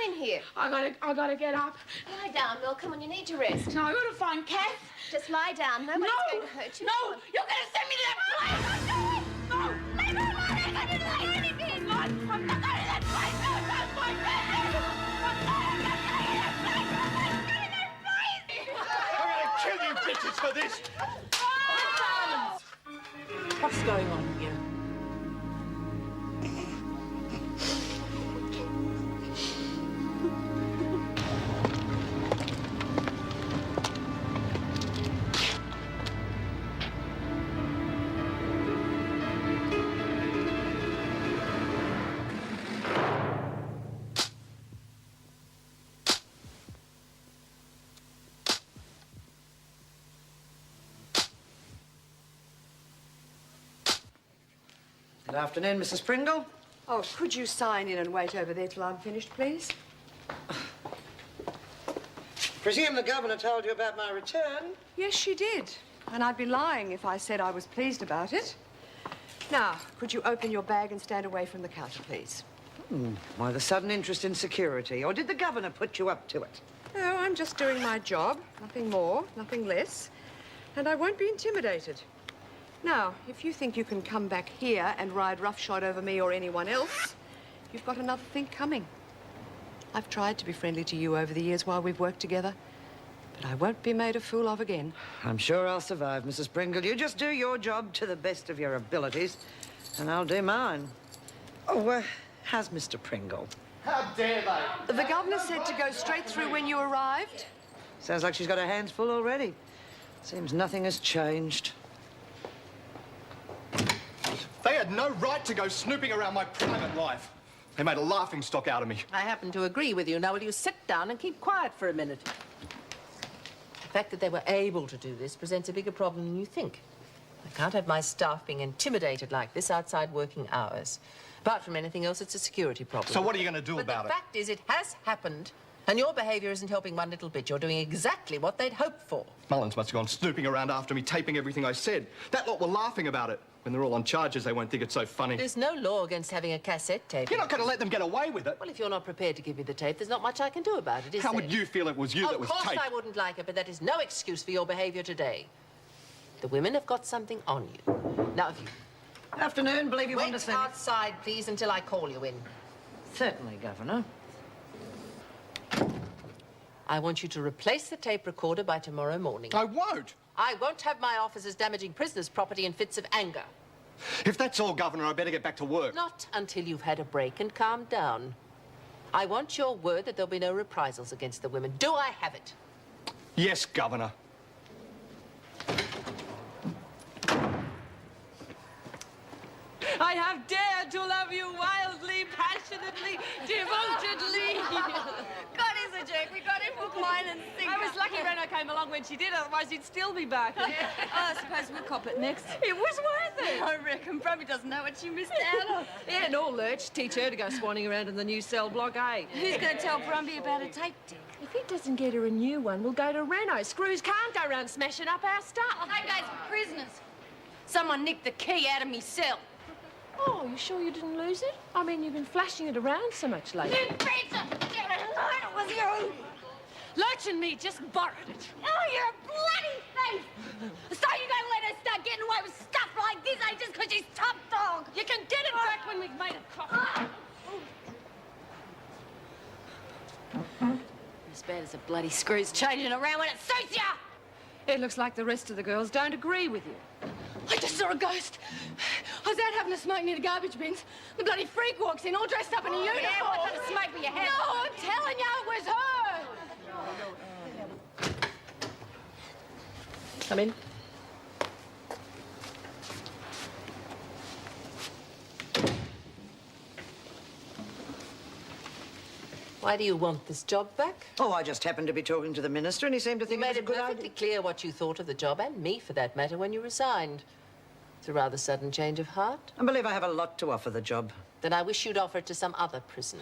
in here? I gotta get up. Lie down, Will. Come on, you need to rest. No, I gotta find Kath. Just lie down. Nobody's going to hurt you. No, you're gonna send me to that place. No, leave me alone. I'm not gonna do anything. I'm not going to that place. No, that's my business. I'm not going to that place. I'm gonna kill you bitches for this. What's going on here? Good afternoon, Mrs. Pringle. Oh, could you sign in and wait over there till I'm finished, please? Presume the governor told you about my return? Yes, she did. And I'd be lying if I said I was pleased about it. Now, could you open your bag and stand away from the counter, please? Why the sudden interest in security? Or did the governor put you up to it? No, I'm just doing my job. Nothing more, nothing less. And I won't be intimidated. Now, if you think you can come back here and ride roughshod over me or anyone else, you've got another thing coming. I've tried to be friendly to you over the years while we've worked together, but I won't be made a fool of again. I'm sure I'll survive, Mrs. Pringle. You just do your job to the best of your abilities, and I'll do mine. Oh, how's Mr. Pringle? How dare they? The governor said to go straight through when you arrived. Sounds like she's got her hands full already. Seems nothing has changed. They had no right to go snooping around my private life. They made a laughingstock out of me. I happen to agree with you. Now, will you sit down and keep quiet for a minute? The fact that they were able to do this presents a bigger problem than you think. I can't have my staff being intimidated like this outside working hours. Apart from anything else, it's a security problem. So what are you going to do about it? But the fact is, it has happened, and your behaviour isn't helping one little bit. You're doing exactly what they'd hoped for. Mullins must have gone snooping around after me, taping everything I said. That lot were laughing about it. When they're all on charges, they won't think it's so funny. There's no law against having a cassette tape. You're not going to let them get away with it. Well, if you're not prepared to give me the tape, there's not much I can do about it, is How there? would you feel it was you that was taped? Of course I wouldn't like it, but that is no excuse for your behaviour today. The women have got something on you. Now, if you... Afternoon, believe you want to Wait say... outside, please, until I call you in. Certainly, Governor. I want you to replace the tape recorder by tomorrow morning. I won't. I won't have my officers damaging prisoners' property in fits of anger. If that's all, Governor, I better get back to work. Not until you've had a break and calmed down. I want your word that there'll be no reprisals against the women. Do I have it? Yes, Governor. I have dared to love you wildly, passionately, devotedly. God, he's a jerk. We got him hook, line, and sinker. I was lucky Reno came along when she did, otherwise he'd still be back. I suppose we'll cop it next. It was worth it. I reckon. Probably doesn't know what she missed out on. Yeah, and all lurch. Teach her to go swanning around in the new cell block, eh? Who's going to tell Brumby about a tape deck? If he doesn't get her a new one, we'll go to Reno. Screws can't go around smashing up our stuff. Tape days for prisoners. Someone nicked the key out of me cell. Oh, you sure you didn't lose it? I mean, you've been flashing it around so much lately. You pizza! Get it alone, it was you! Lurch and me just borrowed it. Oh, you're a bloody thief! So you don't let her start getting away with stuff like this, eh? Just because she's top dog. You can get it back when we've made it coffee. As bad as the bloody screws changing around when it suits ya! It looks like the rest of the girls don't agree with you. I just saw a ghost. I was out having a smoke near the garbage bins. The bloody freak walks in, all dressed up in a uniform. Yeah, what kind of smoke were you having? No, I'm telling you, it was her. Come in. Why do you want this job back? Oh, I just happened to be talking to the minister, and he seemed to think You it was made a it good perfectly idea. clear what you thought of the job, and me, for that matter, when you resigned. It's a rather sudden change of heart. I believe I have a lot to offer the job. Then I wish you'd offer it to some other prison.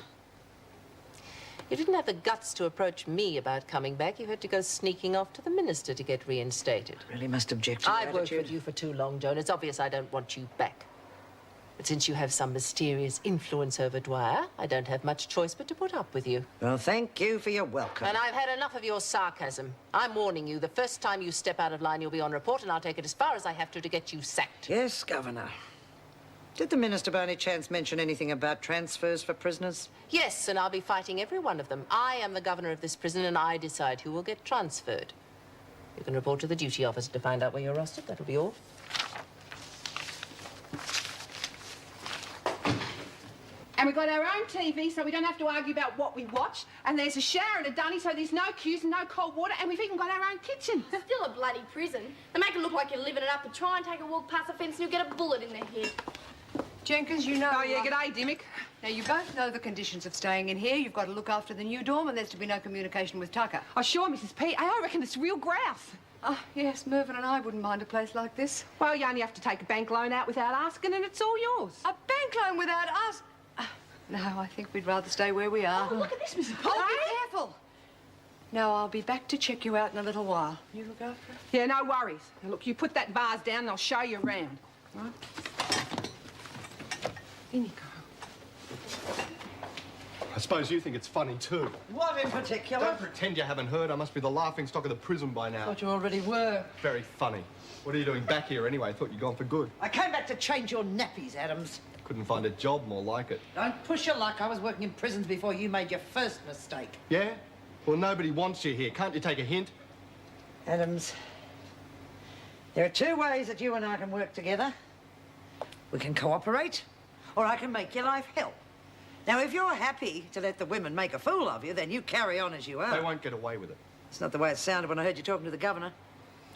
You didn't have the guts to approach me about coming back. You had to go sneaking off to the minister to get reinstated. Really must object to your I've worked attitude. with you for too long, Joan. It's obvious I don't want you back. But since you have some mysterious influence over Dwyer, I don't have much choice but to put up with you. Well, thank you for your welcome. And I've had enough of your sarcasm. I'm warning you, the first time you step out of line, you'll be on report, and I'll take it as far as I have to get you sacked. Yes, Governor. Did the Minister by any chance mention anything about transfers for prisoners? Yes, and I'll be fighting every one of them. I am the governor of this prison, and I decide who will get transferred. You can report to the duty officer to find out where you're rostered. That'll be all. And we've got our own TV, so we don't have to argue about what we watch. And there's a shower and a dunny, so there's no queues and no cold water. And we've even got our own kitchen. Still a bloody prison. They make it look like you're living it up, but try and take a walk past the fence and you'll get a bullet in the head. Jenkins, you know... Oh, yeah, g'day, Dimmick. Now, you both know the conditions of staying in here. You've got to look after the new dorm, and there's to be no communication with Tucker. Oh, sure, Mrs. P. I reckon it's real grouse. Oh, yes, Mervyn and I wouldn't mind a place like this. Well, you only have to take a bank loan out without asking, and it's all yours. A bank loan without us? No, I think we'd rather stay where we are. Oh, look at this, Mrs. P. Oh, be careful. Now, I'll be back to check you out in a little while. You look after it? Yeah, no worries. Now, look, you put that vase down and I'll show you around. Right? In you go. I suppose you think it's funny, too. What in particular? Don't pretend you haven't heard. I must be the laughing stock of the prison by now. Thought you already were. Very funny. What are you doing back here anyway? Thought you'd gone for good. I came back to change your nappies, Adams. Couldn't find a job more like it. Don't push your luck. I was working in prisons before you made your first mistake. Yeah? Well, nobody wants you here. Can't you take a hint? Adams, there are two ways that you and I can work together. We can cooperate, or I can make your life hell. Now, if you're happy to let the women make a fool of you, then you carry on as you are. They won't get away with it. It's not the way it sounded when I heard you talking to the governor.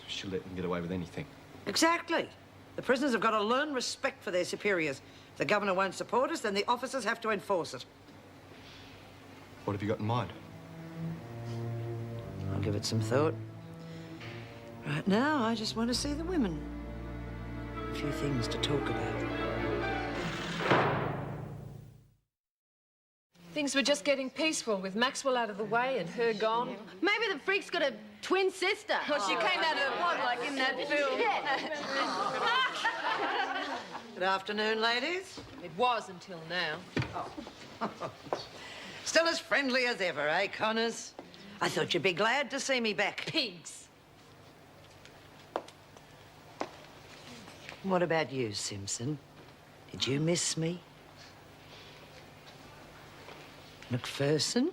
She'll let them get away with anything. Exactly. The prisoners have got to learn respect for their superiors. If the governor won't support us, then the officers have to enforce it. What have you got in mind? I'll give it some thought. Right now, I just want to see the women. A few things to talk about. Things were just getting peaceful with Maxwell out of the way and her gone. Maybe the freak's got a twin sister. Well, she came out of the pod like in that film. Good afternoon, ladies. It was until now. Still as friendly as ever, eh, Connors? I thought you'd be glad to see me back. Pigs. What about you, Simpson? Did you miss me? McPherson?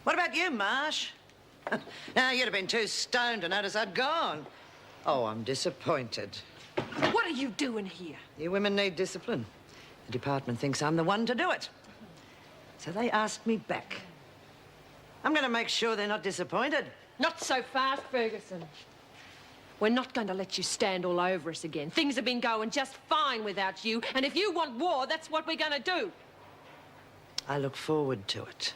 What about you, Marsh? Now, you'd have been too stoned to notice I'd gone. Oh, I'm disappointed. What are you doing here? You women need discipline. The department thinks I'm the one to do it. So they asked me back. I'm going to make sure they're not disappointed. Not so fast, Ferguson. We're not going to let you stand all over us again. Things have been going just fine without you, and if you want war, that's what we're going to do. I look forward to it.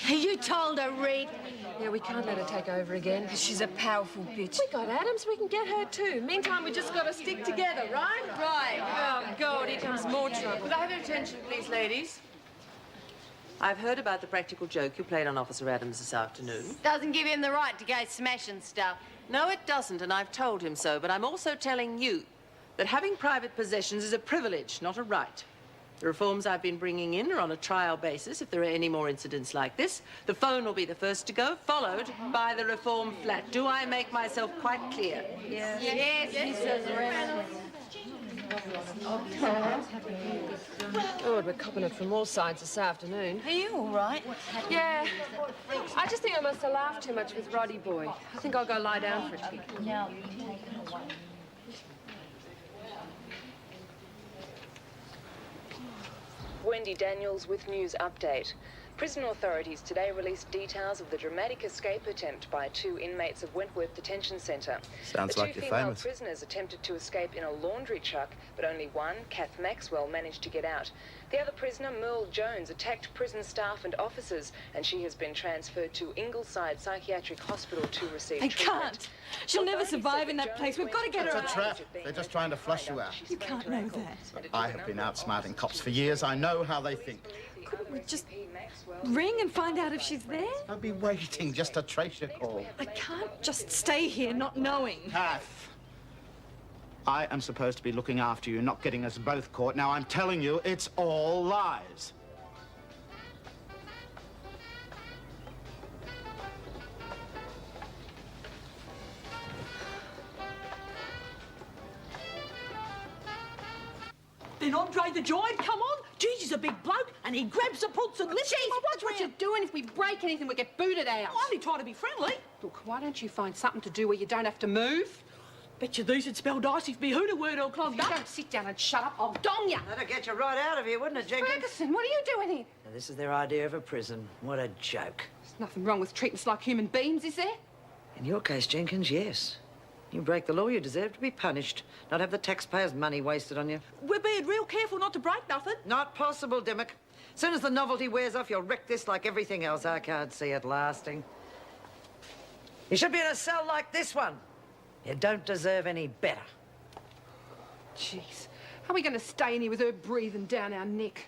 You told her, Rita. Yeah, we can't let her take over again. She's a powerful bitch. We got Adams, we can get her too. Meantime, we just got to stick together, right? Right. Oh, God, here comes more trouble. Could I have your attention, please, ladies? I've heard about the practical joke you played on Officer Adams this afternoon. Doesn't give him the right to go smashing stuff. No, it doesn't, and I've told him so, but I'm also telling you that having private possessions is a privilege, not a right. The reforms I've been bringing in are on a trial basis. If there are any more incidents like this, the phone will be the first to go, followed by the reform flat. Do I make myself quite clear? Yes, Mrs. Reynolds. God, we're copping it from all sides this afternoon. Are you all right? Yeah. I just think I must have laughed too much with Roddy boy. I think I'll go lie down for a tick. No. Wendy Daniels with News Update. Prison authorities today released details of the dramatic escape attempt by 2 inmates of Wentworth Detention Centre. Sounds like you're famous. The 2 female prisoners attempted to escape in a laundry truck, but only one, Kath Maxwell, managed to get out. The other prisoner, Merle Jones, attacked prison staff and officers, and she has been transferred to Ingleside Psychiatric Hospital to receive treatment. Can't. She'll never survive in that place. We've got to get her out. It's a trap. They're just trying to flush you out. You can't know that. I have been outsmarting cops for years. I know how they think. Couldn't we just ring and find out if she's there? I'll be waiting just to trace your call. I can't just stay here not knowing. Kath, I am supposed to be looking after you, not getting us both caught. Now, I'm telling you, it's all lies. Then Andre the Giant, come on. Gigi's a big bloke, and he grabs the pulse and lifts him. Jeez, watch what you're doing. If we break anything, we get booted out. I'm only trying to be friendly. Look, why don't you find something to do where you don't have to move? Bet you these would spell dice if me hooter word all If clogged you up. don't sit down and shut up, I'll dong you. That'd get you right out of here, wouldn't it, Jenkins? Ferguson, what are you doing here? Now, this is their idea of a prison. What a joke. There's nothing wrong with treating us like human beings, is there? In your case, Jenkins, yes. You break the law, you deserve to be punished, not have the taxpayers' money wasted on you. We're being real careful not to break nothing. Not possible, Dimmock. As soon as the novelty wears off, you'll wreck this like everything else. I can't see it lasting. You should be in a cell like this one. You don't deserve any better. Jeez, how are we going to stay in here with her breathing down our neck?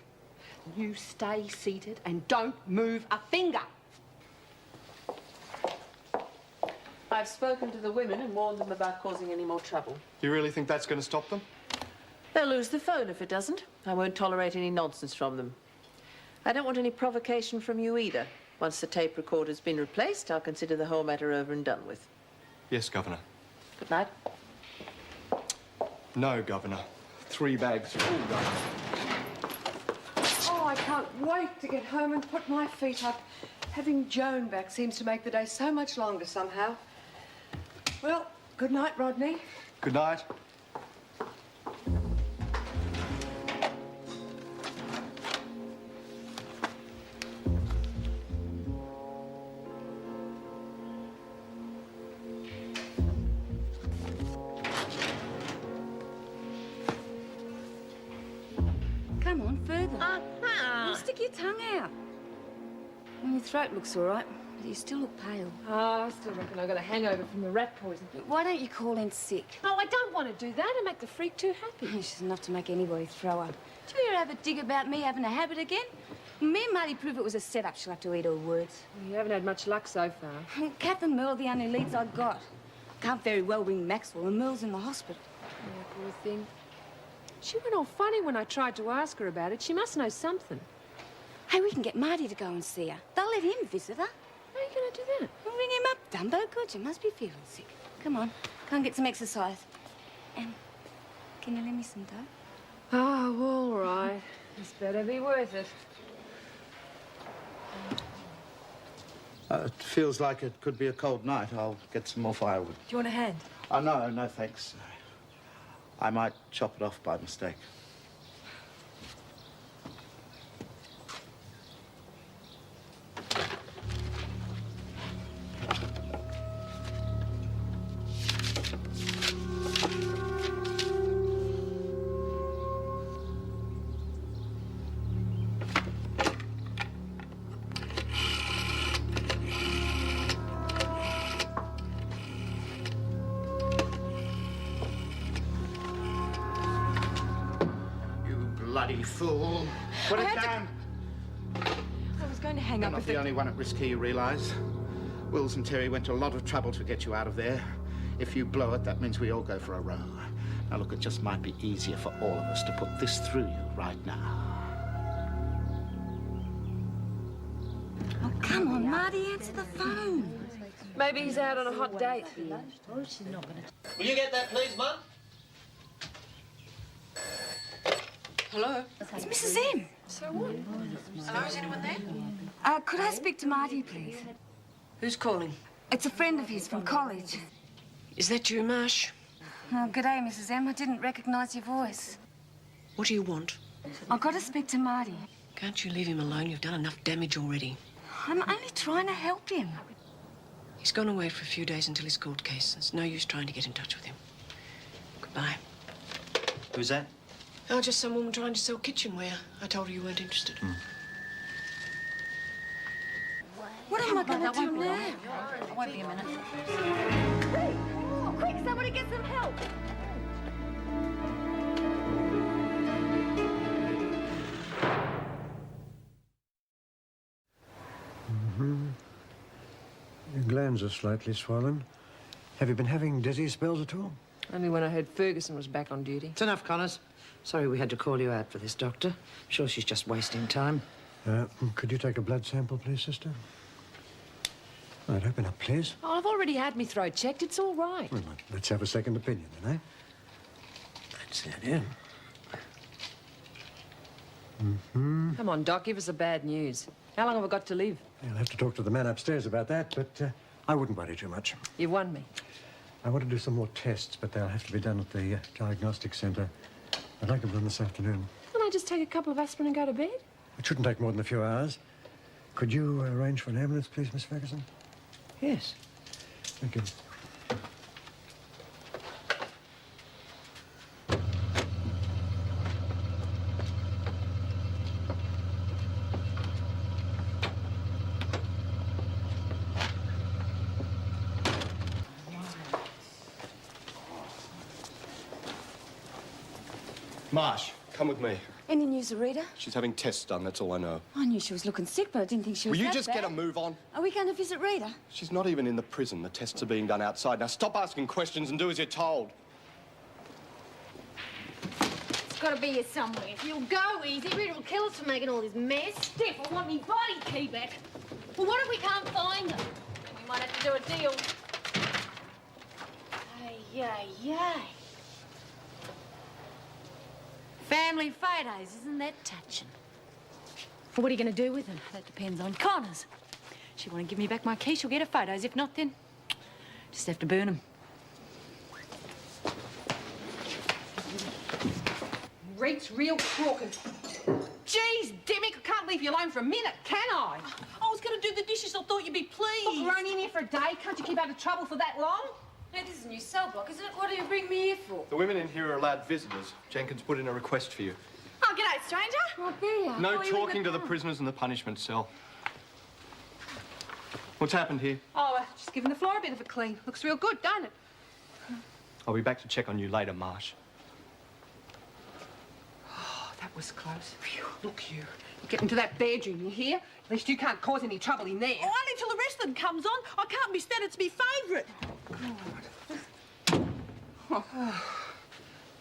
You stay seated and don't move a finger. I've spoken to the women and warned them about causing any more trouble. You really think that's going to stop them? They'll lose the phone if it doesn't. I won't tolerate any nonsense from them. I don't want any provocation from you either. Once the tape recorder's been replaced, I'll consider the whole matter over and done with. Yes, Governor. Good night. No, Governor. 3 bags full, Governor. Oh, I can't wait to get home and put my feet up. Having Joan back seems to make the day so much longer somehow. Well, good night, Rodney. Good night. Come on, further. Well, stick your tongue out. Well, your throat looks all right, but you still look pale. Oh, I still reckon I got a hangover from the rat poison. Why don't you call in sick? No, I don't want to do that. I make the freak too happy. It's enough to make anybody throw up. Do you ever have a dig about me having a habit again? Me and Marty prove it was a setup. She'll have to eat her words. You haven't had much luck so far. Kath and Merle are the only leads I got. Can't very well ring Maxwell, and Merle's in the hospital. Oh, poor thing. She went all funny when I tried to ask her about it. She must know something. Hey, we can get Marty to go and see her. They'll let him visit her. How are you going to do that? We'll ring him up, Dumbo. Good, you must be feeling sick. Come on, go and get some exercise. And can you lend me some dough? Oh, all right. This better be worth it. It feels like it could be a cold night. I'll get some more firewood. Do you want a hand? Oh, no, thanks. I might chop it off by mistake. Bloody fool. Put it down. I was going to hang You're up not if the only one at risk here, you realise. Wills and Terry went to a lot of trouble to get you out of there. If you blow it, that means we all go for a row. Now, look, it just might be easier for all of us to put this through you right now. Oh, come on, Marty, answer the phone. Maybe he's out on a hot date. Will you get that, please, Mum? Hello? It's Mrs. M. So what? Hello, is anyone there? Could I speak to Marty, please? Who's calling? It's a friend of his from college. Is that you, Marsh? Oh, good day, Mrs. M. I didn't recognise your voice. What do you want? I've got to speak to Marty. Can't you leave him alone? You've done enough damage already. I'm only trying to help him. He's gone away for a few days until his court case. There's no use trying to get in touch with him. Goodbye. Who's that? Oh, just some woman trying to sell kitchenware. I told her you weren't interested. What am I going to do now? It won't be a minute. Oh, quick, somebody get some help. hands are slightly swollen. Have you been having dizzy spells at all? Only when I heard Ferguson was back on duty. It's enough, Connors. Sorry we had to call you out for this, Doctor. I'm sure she's just wasting time. Could you take a blood sample, please, sister? Right, open up, please. Oh, I've already had my throat checked. It's all right. Well, let's have a second opinion, then, eh? That's it, yeah. Come on, Doc, give us the bad news. How long have I got to live? I'll have to talk to the man upstairs about that, but I wouldn't worry too much. You've won me. I want to do some more tests, but they'll have to be done at the diagnostic centre. I'd like them done this afternoon. Can I just take a couple of aspirin and go to bed? It shouldn't take more than a few hours. Could you arrange for an ambulance, please, Miss Ferguson? Yes. Thank you. Marsh, come with me. Any news of Rita? She's having tests done, that's all I know. I knew she was looking sick, but I didn't think she was Will you that just bad. get a move on? Are we going to visit Rita? She's not even in the prison. The tests are being done outside. Now stop asking questions and do as you're told. It's got to be here somewhere. If you'll go easy, Rita will kill us for making all this mess. Stiff, I want me body key back. Well, what if we can't find them? We might have to do a deal. Ay. Family photos, isn't that touching? Well, what are you going to do with them? That depends on Connors. She want to give me back my key, she'll get her photos. If not, then just have to burn them. Reek's real crooked. Jeez, Dimmick, I can't leave you alone for a minute, can I? I was going to do the dishes. I thought you'd be pleased. Look, we're only in here for a day. Can't you keep out of trouble for that long? No, this is a new cell block, isn't it? What do you bring me here for? The women in here are allowed visitors. Jenkins put in a request for you. Oh, g'day, stranger. Oh, there you are. No Oh, you talking in to the prisoners in the punishment cell. What's happened here? Oh, just giving the floor a bit of a clean. Looks real good, don't it? I'll be back to check on you later, Marsh. Oh, that was close. Phew, look, you. Get into that bedroom, you hear? At least you can't cause any trouble in there. Oh, only till the rest of them comes on. I can't be said it's me favourite.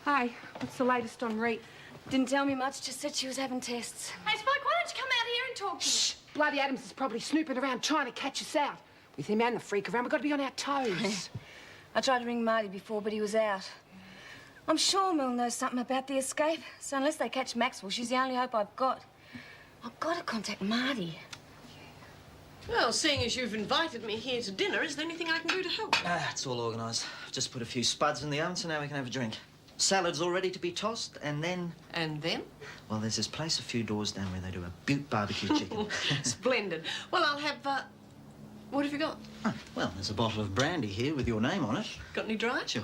Hey, what's the latest on Rita? Didn't tell me much, just said she was having tests. Hey, Spike, why don't you come out here and talk to me? Shh! Bloody Adams is probably snooping around trying to catch us out. With him and the freak around, we've got to be on our toes. I tried to ring Marty before, but he was out. I'm sure Mill knows something about the escape, so unless they catch Maxwell, she's the only hope I've got. I've got to contact Marty. Well, seeing as you've invited me here to dinner, is there anything I can do to help? It's all organised. I've just put a few spuds in the oven, so now we can have a drink. Salad's all ready to be tossed, and then... And then? Well, there's this place a few doors down where they do a butte barbecue chicken. Splendid. Well, I'll have, what have you got? Oh, well, there's a bottle of brandy here with your name on it. Got any dry? Sure.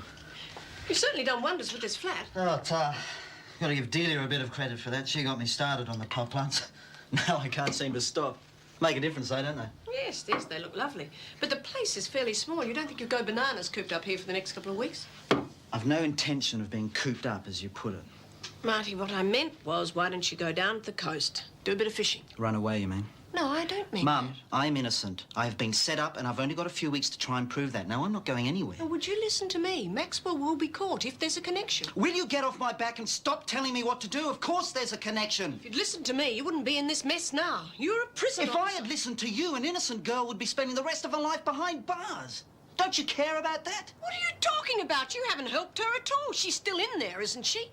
You've certainly done wonders with this flat. Oh, got to give Delia a bit of credit for that. She got me started on the pot plants. Now I can't seem to stop. Make a difference, though, don't they? Yes, they look lovely. But the place is fairly small. You don't think you'll go bananas cooped up here for the next couple of weeks? I've no intention of being cooped up, as you put it. Marty, what I meant was, why don't you go down to the coast, do a bit of fishing? Run away, you mean? No, I don't mean Mum, I'm innocent. I have been set up, and I've only got a few weeks to try and prove that. Now, I'm not going anywhere. Well, would you listen to me? Maxwell will be caught if there's a connection. Will you get off my back and stop telling me what to do? Of course there's a connection. If you'd listened to me, you wouldn't be in this mess now. You're a prisoner. If I had listened to you, an innocent girl would be spending the rest of her life behind bars. Don't you care about that? What are you talking about? You haven't helped her at all. She's still in there, isn't she?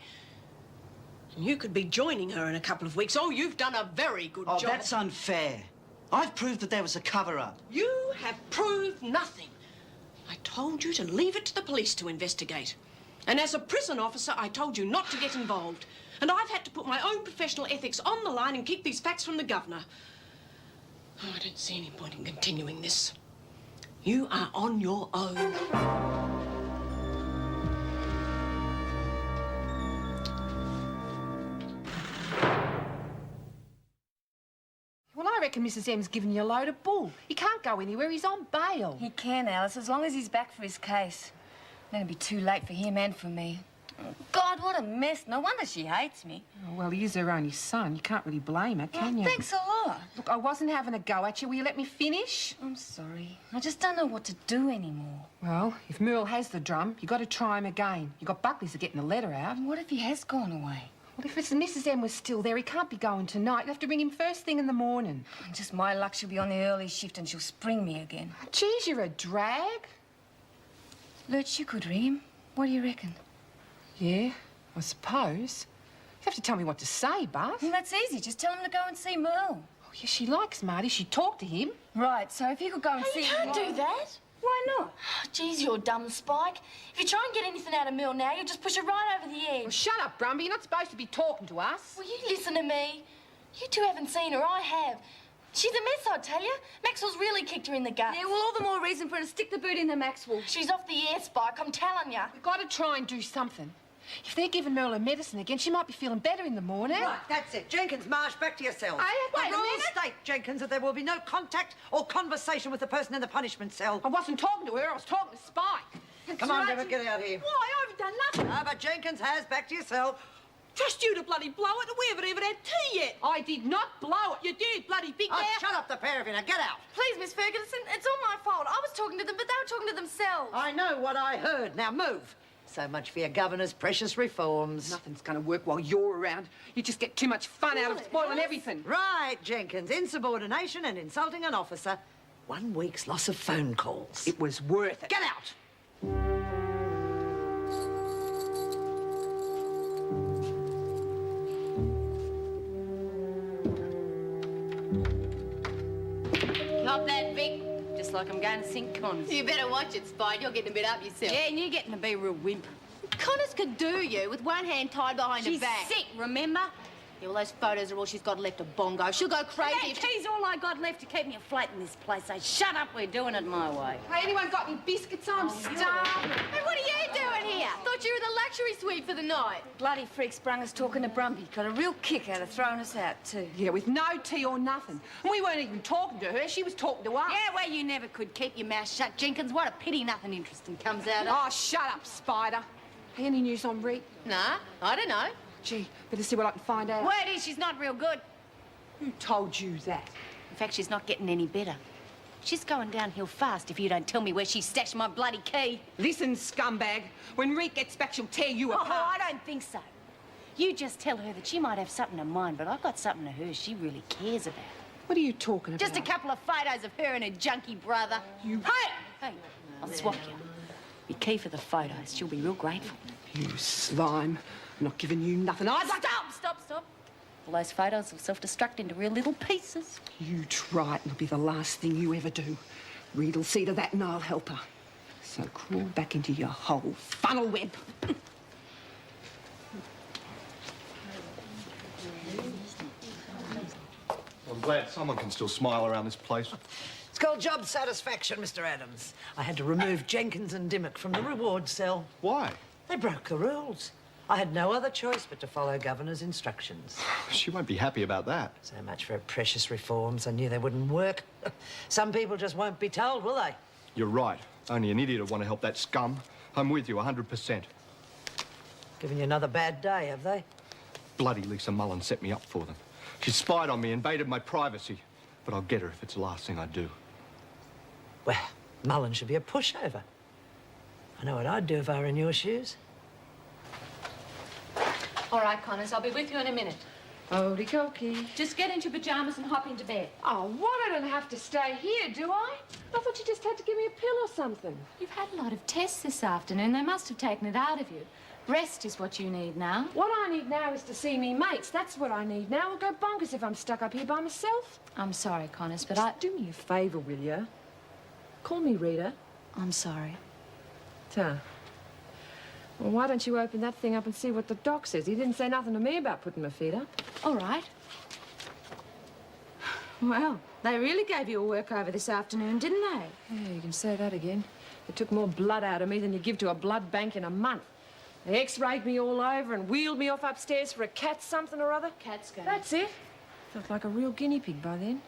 And you could be joining her in a couple of weeks. Oh, you've done a very good job. Oh, that's unfair. I've proved that there was a cover-up. You have proved nothing. I told you to leave it to the police to investigate. And as a prison officer, I told you not to get involved. And I've had to put my own professional ethics on the line and keep these facts from the governor. Oh, I don't see any point in continuing this. You are on your own. Well, I reckon Mrs. M's given you a load of bull. He can't go anywhere. He's on bail. He can, Alice, as long as he's back for his case. Then it'll be too late for him and for me. God, what a mess. No wonder she hates me. Oh, well, he is her only son. You can't really blame her, can you? Thanks a lot. Look, I wasn't having a go at you. Will you let me finish? I'm sorry. I just don't know what to do anymore. Well, if Merle has the drum, you got to try him again. You got Buckley's for getting the letter out. And what if he has gone away? Well, if Mrs. M was still there, he can't be going tonight. You'll have to ring him first thing in the morning. Just my luck, she'll be on the early shift and she'll spring me again. Geez, you're a drag. Lurch, you could ring him. What do you reckon? Yeah, I suppose. You have to tell me what to say, Buzz. Well, that's easy. Just tell him to go and see Merle. Oh, yeah, she likes Marty. She'd talk to him. Right, so if you could go and see You him... can't do that. Why not? Oh, geez, you're dumb, Spike. If you try and get anything out of Merle now, you'll just push her right over the edge. Well, shut up, Brumby. You're not supposed to be talking to us. Will you listen to me? You two haven't seen her. I have. She's a mess, I tell you. Maxwell's really kicked her in the gut. Yeah, well, all the more reason for her to stick the boot in the Maxwell. She's off the air, Spike, I'm telling you. We've got to try and do something. If they're giving Merle her medicine again, she might be feeling better in the morning. Right, that's it. Jenkins, march back to your cell. Wait The a rules minute. state, Jenkins, that there will be no contact or conversation with the person in the punishment cell. I wasn't talking to her, I was talking to Spike. Come on, Deborah, get out here. Why? I haven't done nothing. Ah, but Jenkins has. Back to your cell. Trust you to bloody blow it, and we haven't even had tea yet. I did not blow it. You did, bloody big Oh, mouth. shut up, the pair of you. Now, get out. Please, Miss Ferguson, it's all my fault. I was talking to them, but they were talking to themselves. I know what I heard. Now, move. So much for your governor's precious reforms. Nothing's going to work while you're around. You just get too much fun out of spoiling everything. Right, Jenkins. Insubordination and insulting an officer. 1 week's loss of phone calls. It was worth it. Get out! Not that, Vic. Just like I'm going to St. Connors. You better watch it, Spide. You're getting a bit up yourself. Yeah, and you're getting to be a real wimp. Connors could do you with one hand tied behind She's her back. sick, remember? Yeah, well, those photos are all she's got left of Bongo. She'll go crazy That if she... key's all I got left to keep me afloat in this place. So shut up, we're doing it my way. Hey, anyone got any biscuits? I'm starving. Hey, what are you doing here? Thought you were the luxury suite for the night. Bloody freak sprung us talking to Brumby. Got a real kick out of throwing us out, too. Yeah, with no tea or nothing. And we weren't even talking to her. She was talking to us. Yeah, well, you never could keep your mouth shut, Jenkins. What a pity nothing interesting comes out of... Oh, shut up, Spider. Hey, any news on Rita? Nah, I don't know. Gee, better see what I can find out. Word is she's not real good. Who told you that? In fact, she's not getting any better. She's going downhill fast if you don't tell me where she stashed my bloody key. Listen, scumbag. When Rita gets back, she'll tear you Oh, apart. I don't think so. You just tell her that she might have something in mind, but I've got something to her she really cares about. What are you talking about? Just a couple of photos of her and her junkie brother. You... Hey, I'll swap you. Your key for the photos. She'll be real grateful. You slime. I'm not giving you nothing either. Stop. All those photos will self-destruct into real little pieces. You try it and it'll be the last thing you ever do. Reed'll see to that and I'll help her. So crawl back into your hole, funnel web. I'm glad someone can still smile around this place. It's called job satisfaction, Mr. Adams. I had to remove Jenkins and Dimmock from the reward cell. Why? They broke the rules. I had no other choice but to follow Governor's instructions. She won't be happy about that. So much for her precious reforms. I knew they wouldn't work. Some people just won't be told, will they? You're right. Only an idiot would want to help that scum. I'm with you 100%. Giving you another bad day, have they? Bloody Lisa Mullen set me up for them. She spied on me, invaded my privacy. But I'll get her if it's the last thing I do. Well, Mullen should be a pushover. I know what I'd do if I were in your shoes. All right, Connors, I'll be with you in a minute. Okie dokie. Just get into pajamas and hop into bed. Oh, what? I don't have to stay here, do I? I thought you just had to give me a pill or something. You've had a lot of tests this afternoon. They must have taken it out of you. Rest is what you need now. What I need now is to see me mates. That's what I need now. I'll go bonkers if I'm stuck up here by myself. I'm sorry, Connors, but Just do me a favour, will you? Call me Rita. I'm sorry. Ta. Well, why don't you open that thing up and see what the doc says? He didn't say nothing to me about putting my feet up. All right. Well, they really gave you a workover this afternoon, didn't they? Yeah, you can say that again. They took more blood out of me than you give to a blood bank in a month. They x-rayed me all over and wheeled me off upstairs for a cat something or other. Cat scan. That's it. Felt like a real guinea pig by then.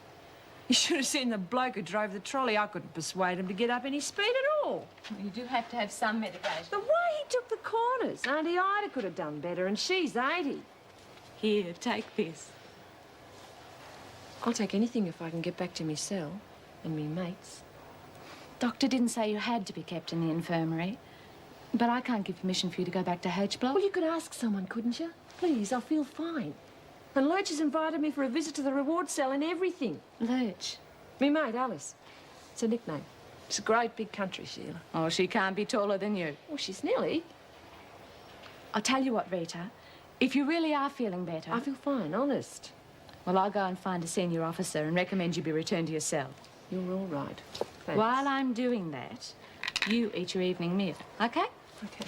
You should have seen the bloke who drove the trolley. I couldn't persuade him to get up any speed at all. You do have to have some medication. The way he took the corners. Auntie Ida could have done better, and she's 80. Here, take this. I'll take anything if I can get back to me cell and me mates. Doctor didn't say you had to be kept in the infirmary, but I can't give permission for you to go back to H Block. Well, you could ask someone, couldn't you? Please, I feel fine. And Lurch has invited me for a visit to the reward cell and everything. Lurch? Me mate, Alice. It's a nickname. It's a great big country, Sheila. Oh, she can't be taller than you. Well, she's nearly. I'll tell you what, Rita. If you really are feeling better... I feel fine, honest. Well, I'll go and find a senior officer and recommend you be returned to your cell. You're all right. Thanks. While I'm doing that, you eat your evening meal, OK? OK.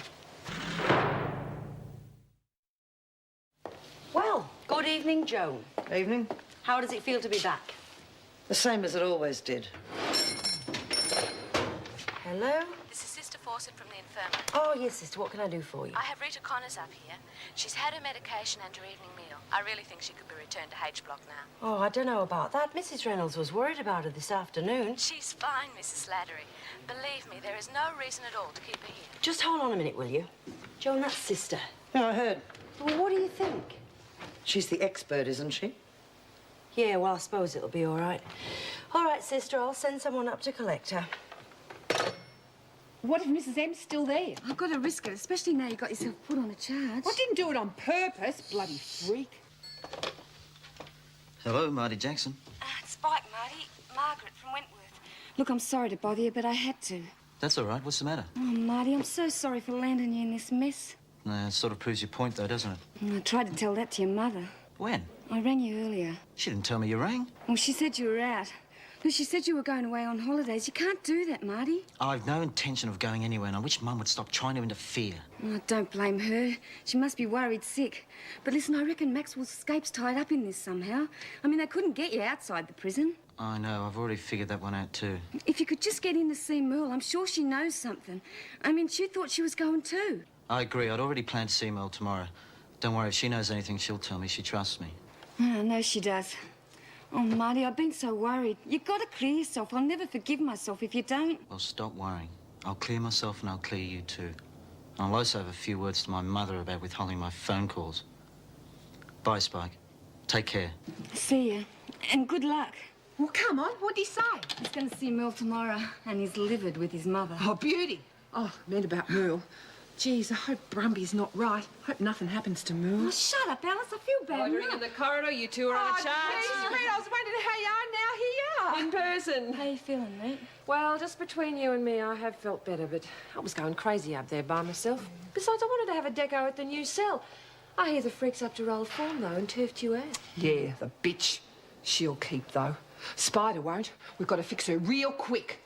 Well, good evening, Joan. Evening. How does it feel to be back? The same as it always did. Hello? This is Sister Fawcett from the infirmary. Oh, yes, sister. What can I do for you? I have Rita Connors up here. She's had her medication and her evening meal. I really think she could be returned to H Block now. Oh, I don't know about that. Mrs. Reynolds was worried about her this afternoon. She's fine, Mrs. Slattery. Believe me, there is no reason at all to keep her here. Just hold on a minute, will you? Joan, that's sister. Yeah, I heard. Well, what do you think? She's the expert, isn't she? Yeah, well, I suppose it'll be all right. All right, sister, I'll send someone up to collect her. What if Mrs. M's still there? I've got to risk it, especially now you got yourself put on a charge. I didn't do it on purpose, bloody freak. Hello, Marty Jackson. It's Spike, Marty. Margaret from Wentworth. Look, I'm sorry to bother you, but I had to. That's all right. What's the matter? Oh, Marty, I'm so sorry for landing you in this mess. It sort of proves your point, though, doesn't it? I tried to tell that to your mother. When? I rang you earlier. She didn't tell me you rang. Well, she said you were out. No, she said you were going away on holidays. You can't do that, Marty. I've no intention of going anywhere, and I wish Mum would stop trying to interfere. Oh, don't blame her. She must be worried sick. But listen, I reckon Maxwell's escape's tied up in this somehow. I mean, they couldn't get you outside the prison. I know. I've already figured that one out, too. If you could just get in to see Merle, I'm sure she knows something. I mean, she thought she was going too. I agree. I'd already planned to see Mel tomorrow. Don't worry. If she knows anything, she'll tell me. She trusts me. I know she does. Oh, Marty, I've been so worried. You've got to clear yourself. I'll never forgive myself if you don't. Well, stop worrying. I'll clear myself and I'll clear you, too. I'll also have a few words to my mother about withholding my phone calls. Bye, Spike. Take care. See ya. And good luck. Well, come on. What'd he say? He's going to see Merle tomorrow, and he's livid with his mother. Oh, beauty. Oh, meant about Merle. Geez, I hope Brumby's not right. Hope nothing happens to Merle. Oh, shut up, Alice. I feel bad. Loitering in the corridor, you two are on a charge. Geez, Rita, I was wondering how you are now. Here. In person. How you feeling, mate? Well, just between you and me, I have felt better, but I was going crazy up there by myself. Besides, I wanted to have a deco at the new cell. I hear the freak's up to roll form, though, and turfed you out. Yeah, the bitch. She'll keep, though. Spider won't. We've got to fix her real quick.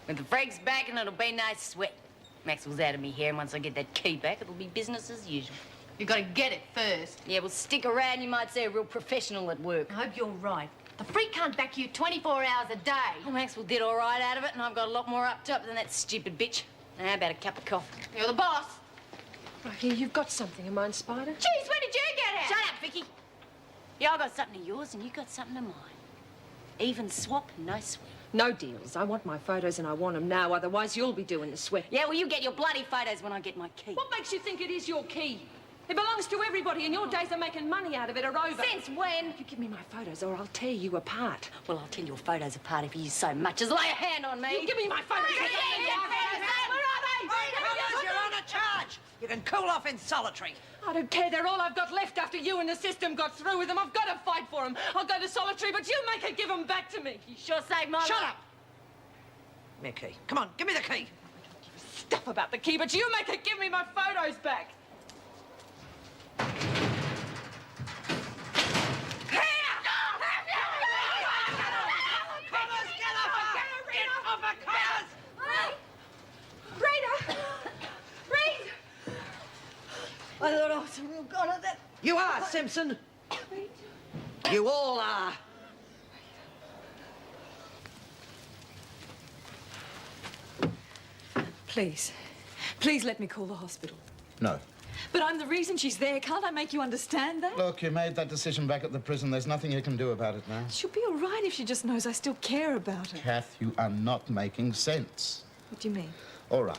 When the freak's back, and it'll be no sweat. Maxwell's out of me hair, and once I get that key back, it'll be business as usual. You've got to get it first. Yeah, well, stick around. You might see a real professional at work. I hope you're right. The freak can't back you 24 hours a day. Well, Maxwell did all right out of it, and I've got a lot more up top than that stupid bitch. Now, how about a cup of coffee? You're the boss. Right, here, you've got something in mind, Spider. Jeez, where did you get it? Shut up, Vicky. Yeah, I got something of yours, and you got something of mine. Even swap, no sweat. No deals. I want my photos, and I want them now. Otherwise, you'll be doing the sweat. Yeah, well, you get your bloody photos when I get my key. What makes you think it is your key? It belongs to everybody, and your days of making money out of it are over. Since when? You give me my photos, or I'll tear you apart. Well, I'll tear your photos apart if you so much as lay a hand on me. You give me my photos. You're on a charge. You can cool off in solitary. I don't care. They're all I've got left after you and the system got through with them. I've got to fight for them. I'll go to solitary, but you make her give them back to me. You sure saved my life. Shut up. Give me a key. Come on, give me the key. I don't give a stuff about the key, but you make her give me my photos back. I thought I was a real god at that. You are, Simpson. You all are. Please. Please let me call the hospital. No. But I'm the reason she's there. Can't I make you understand that? Look, you made that decision back at the prison. There's nothing you can do about it now. She'll be all right if she just knows I still care about her. Kath, you are not making sense. What do you mean? All right.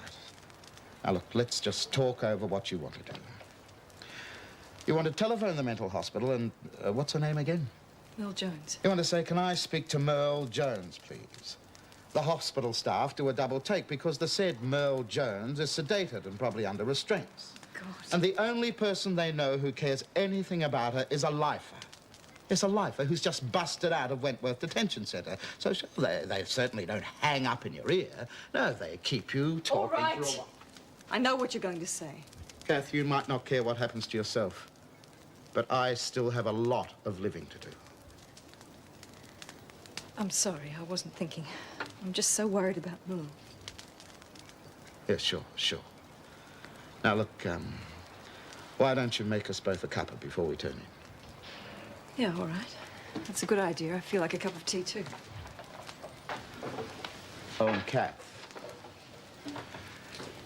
Now, look, let's just talk over what you want to do. You want to telephone the mental hospital and... what's her name again? Merle Jones. You want to say, can I speak to Merle Jones, please? The hospital staff do a double take because the said Merle Jones is sedated and probably under restraints. God. And the only person they know who cares anything about her is a lifer. It's a lifer who's just busted out of Wentworth Detention Centre. So sure, they certainly don't hang up in your ear. No, they keep you talking All right. for a while. I know what you're going to say. Kath, you might not care what happens to yourself, but I still have a lot of living to do. I'm sorry, I wasn't thinking. I'm just so worried about Merle. Yeah, sure. Now, look, why don't you make us both a cuppa before we turn in? Yeah, all right. That's a good idea. I feel like a cup of tea, too. Oh, and Kath,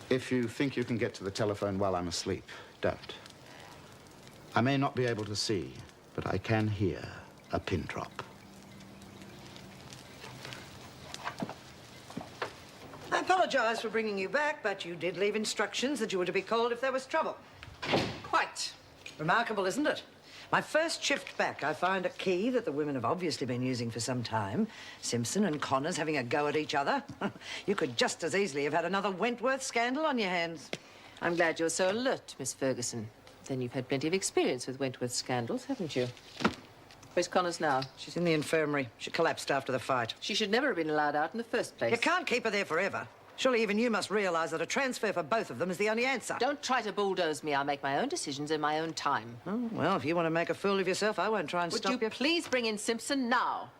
if you think you can get to the telephone while I'm asleep, don't. I may not be able to see, but I can hear a pin drop. I apologise for bringing you back, but you did leave instructions that you were to be called if there was trouble. Quite remarkable, isn't it? My first shift back, I find a key that the women have obviously been using for some time. Simpson and Connors having a go at each other. You could just as easily have had another Wentworth scandal on your hands. I'm glad you're so alert, Miss Ferguson. Then you've had plenty of experience with Wentworth scandals, haven't you? Where's Connors now? She's in the infirmary. She collapsed after the fight. She should never have been allowed out in the first place. You can't keep her there forever. Surely even you must realise that a transfer for both of them is the only answer. Don't try to bulldoze me. I'll make my own decisions in my own time. Oh, well, if you want to make a fool of yourself, I won't try and stop you. Would you please bring in Simpson now?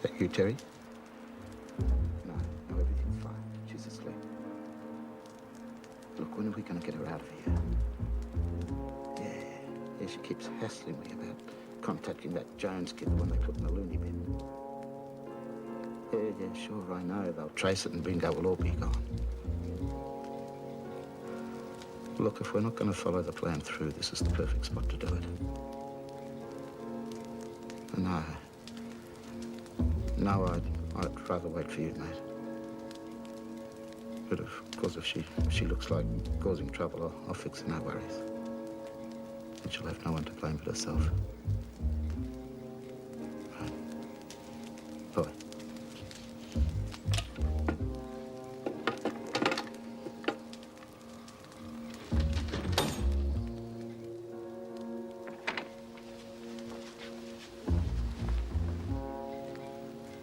Is that you, Terry? No, everything's fine. She's asleep. Look, when are we going to get her out of here? Yeah, she keeps hassling me about contacting that Jones kid, the one they put in the loony bin. Yeah, sure, I know. They'll trace it and bingo, we'll all be gone. Look, if we're not going to follow the plan through, this is the perfect spot to do it. No, I'd rather wait for you, mate. But of course, if she looks like causing trouble, I'll fix it, no worries. And she'll have no one to blame but herself. Right. Boy.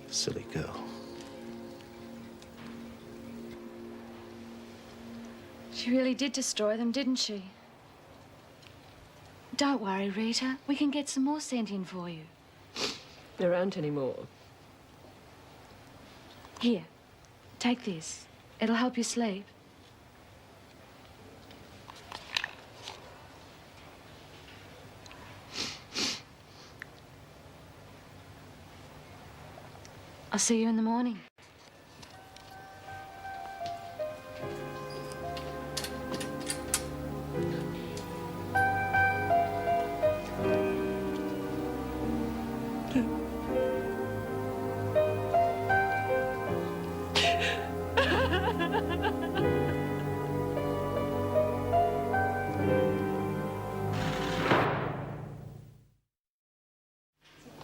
Silly girl. She really did destroy them, didn't she? Don't worry, Rita. We can get some more sent in for you. There aren't any more. Here, take this. It'll help you sleep. I'll see you in the morning.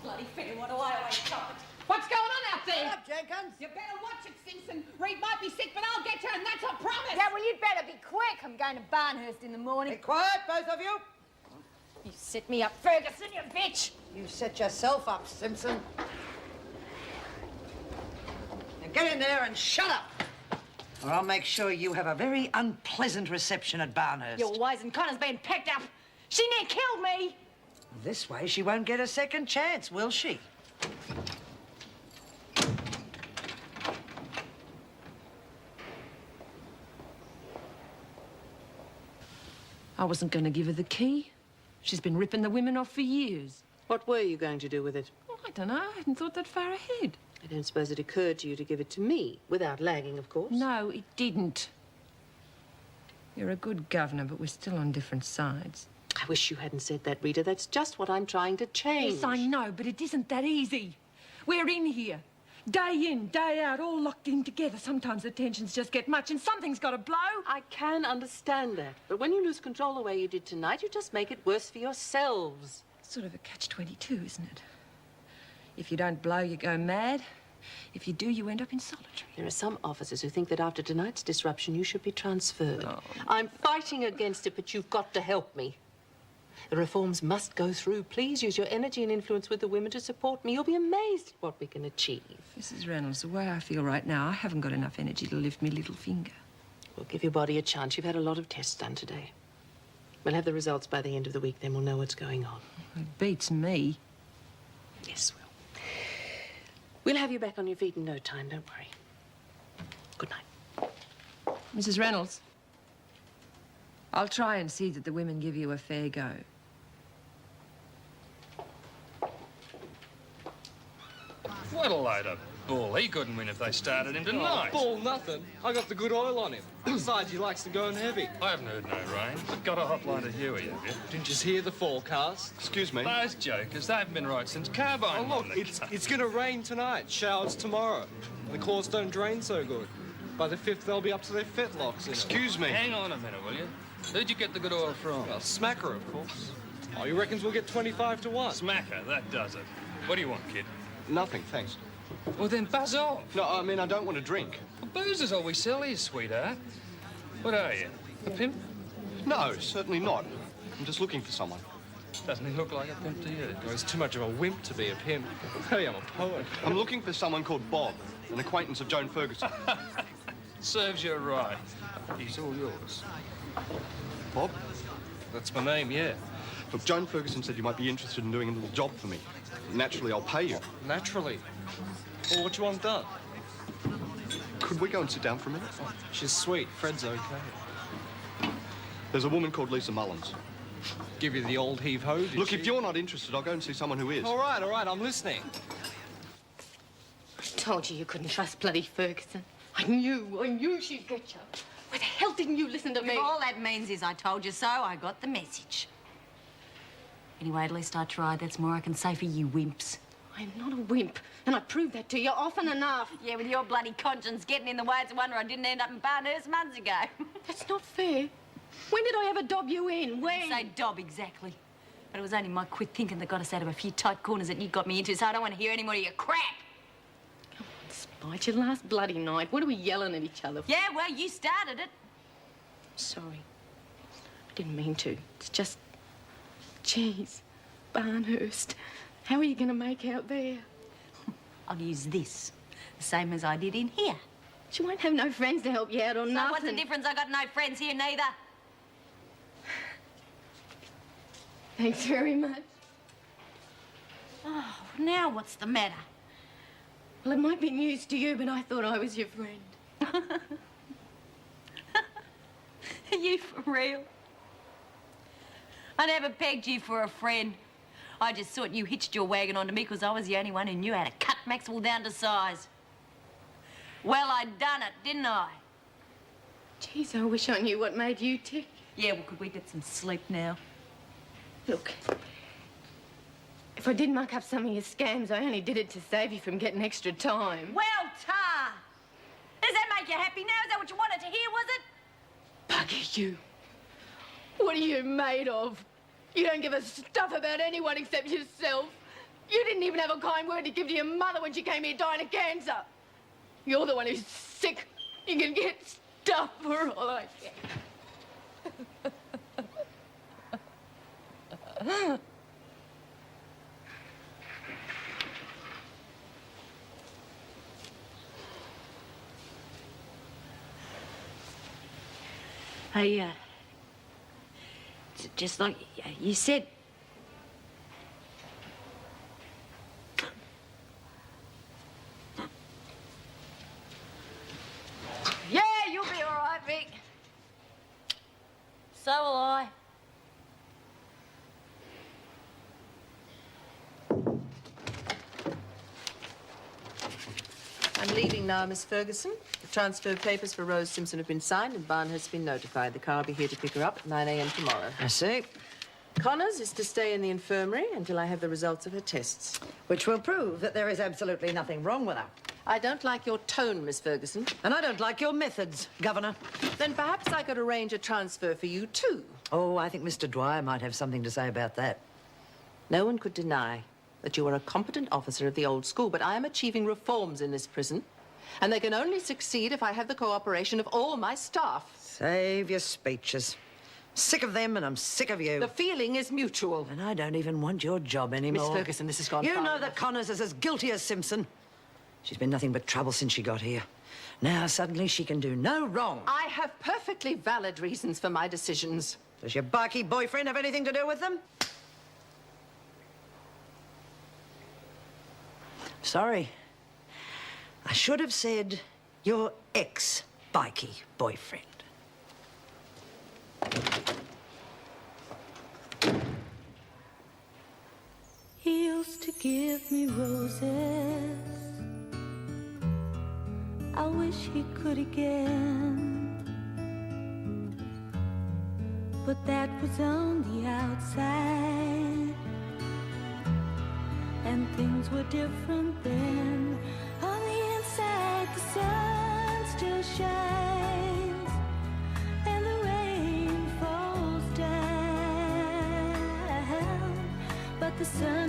Bloody fiddle, what do I always stop it? What's going on out there? Shut up, Jenkins. You better watch it, Simpson. Reed might be sick, but I'll get to her, and that's a promise. Yeah, well, you'd better be quick. I'm going to Barnhurst in the morning. Be quiet, both of you. You set me up, Ferguson, you bitch. You set yourself up, Simpson. Now get in there and shut up, or I'll make sure you have a very unpleasant reception at Barnhurst. Your Wise and Connor's been pecked up. She near killed me. This way, she won't get a second chance, will she? I wasn't going to give her the key. She's been ripping the women off for years. What were you going to do with it? Well, I don't know. I hadn't thought that far ahead. I don't suppose it occurred to you to give it to me, without lagging, of course. No, it didn't. You're a good governor, but we're still on different sides. I wish you hadn't said that, Rita. That's just what I'm trying to change. Yes, I know, but it isn't that easy. We're in here, day in, day out, all locked in together. Sometimes the tensions just get much and something's got to blow. I can understand that. But when you lose control the way you did tonight, you just make it worse for yourselves. It's sort of a catch-22, isn't it? If you don't blow, you go mad. If you do, you end up in solitary. There are some officers who think that after tonight's disruption, you should be transferred. Oh. I'm fighting against it, but you've got to help me. The reforms must go through. Please use your energy and influence with the women to support me. You'll be amazed at what we can achieve. Mrs. Reynolds, the way I feel right now, I haven't got enough energy to lift me little finger. We'll give your body a chance. You've had a lot of tests done today. We'll have the results by the end of the week, then we'll know what's going on. It beats me. Yes, we'll have you back on your feet in no time, don't worry. Good night. Mrs. Reynolds, I'll try and see that the women give you a fair go. What a load of bull. He couldn't win if they started him tonight. Bull nothing. I got the good oil on him. Besides, he likes to go in heavy. I haven't heard no rain, but got a hotline to Huey, have you? Didn't you hear the forecast? Excuse me? Those jokers, they haven't been right since Carbine. Oh, look, it's going to rain tonight, showers tomorrow. The claws don't drain so good. By the 5th, they'll be up to their fetlocks in Excuse me. Hang on a minute, will you? Who'd you get the good oil from? Well, Smacker, of course. Oh, you reckons we'll get 25 to 1? Smacker, that does it. What do you want, kid? Nothing, thanks. Well, then buzz off. No, I mean, I don't want to drink. Well, booze is all we sell here, sweetheart. What are you, a pimp? No, certainly not. I'm just looking for someone. Doesn't he look like a pimp to you? Well, he's too much of a wimp to be a pimp. Hey, I'm a poet. I'm looking for someone called Bob, an acquaintance of Joan Ferguson. Serves you right. He's all yours. Bob? That's my name, yeah. Look, Joan Ferguson said you might be interested in doing a little job for me. Naturally, I'll pay you. Naturally. Well, what you want done? Could we go and sit down for a minute? Oh, she's sweet. Fred's okay. There's a woman called Lisa Mullins. Give you the old heave-ho, did Look, she? if you're not interested, I'll go and see someone who is. All right, I'm listening. I told you you couldn't trust bloody Ferguson. I knew she'd get you. Why the hell didn't you listen to me? All that means is I told you so, I got the message. Anyway, at least I tried. That's more I can say for you wimps. I'm not a wimp, and I proved that to you often enough. Yeah, with your bloody conscience getting in the way, it's a wonder I didn't end up in Barnhurst months ago. That's not fair. When did I ever dob you in? When? Say dob, exactly. But it was only my quick thinking that got us out of a few tight corners that you got me into, so I don't want to hear any more of your crap. Come on, Spite, your last bloody night. What are we yelling at each other for? Yeah, well, you started it. Sorry. I didn't mean to. It's just... Geez, Barnhurst. How are you going to make out there? I'll use this, the same as I did in here. She won't have no friends to help you out or So nothing. what's the difference? I got no friends here neither. Thanks very much. Oh, now what's the matter? Well, it might be news to you, but I thought I was your friend. Are you for real? I never pegged you for a friend. I just thought you hitched your wagon onto me because I was the only one who knew how to cut Maxwell down to size. Well, I done it, didn't I? Geez, I wish I knew what made you tick. Yeah, well, could we get some sleep now? Look, if I did muck up some of your scams, I only did it to save you from getting extra time. Well, Tar! Does that make you happy now? Is that what you wanted to hear, was it? Bugger you. What are you made of? You don't give a stuff about anyone except yourself. You didn't even have a kind word to give to your mother when she came here dying of cancer. You're the one who's sick. You can get stuff for all I care. Hey, just like you said. Yeah, you'll be all right, Vic. So will I. I'm leaving now, Miss Ferguson. The transfer papers for Rose Simpson have been signed and Barn has been notified. The car will be here to pick her up at 9 a.m. tomorrow. I see. Connors is to stay in the infirmary until I have the results of her tests. Which will prove that there is absolutely nothing wrong with her. I don't like your tone, Miss Ferguson. And I don't like your methods, Governor. Then perhaps I could arrange a transfer for you, too. Oh, I think Mr. Dwyer might have something to say about that. No one could deny that you are a competent officer of the old school, but I am achieving reforms in this prison, and they can only succeed if I have the cooperation of all my staff. Save your speeches. Sick of them, and I'm sick of you. The feeling is mutual. And I don't even want your job anymore. Miss Ferguson, this has gone You far know enough. that Connors is as guilty as Simpson. She's been nothing but trouble since she got here. Now, suddenly, she can do no wrong. I have perfectly valid reasons for my decisions. Does your barky boyfriend have anything to do with them? Sorry. I should have said your ex-bikey boyfriend. He used to give me roses. I wish he could again. But that was on the outside, and things were different then. On the inside, the sun still shines, and the rain falls down, but the sun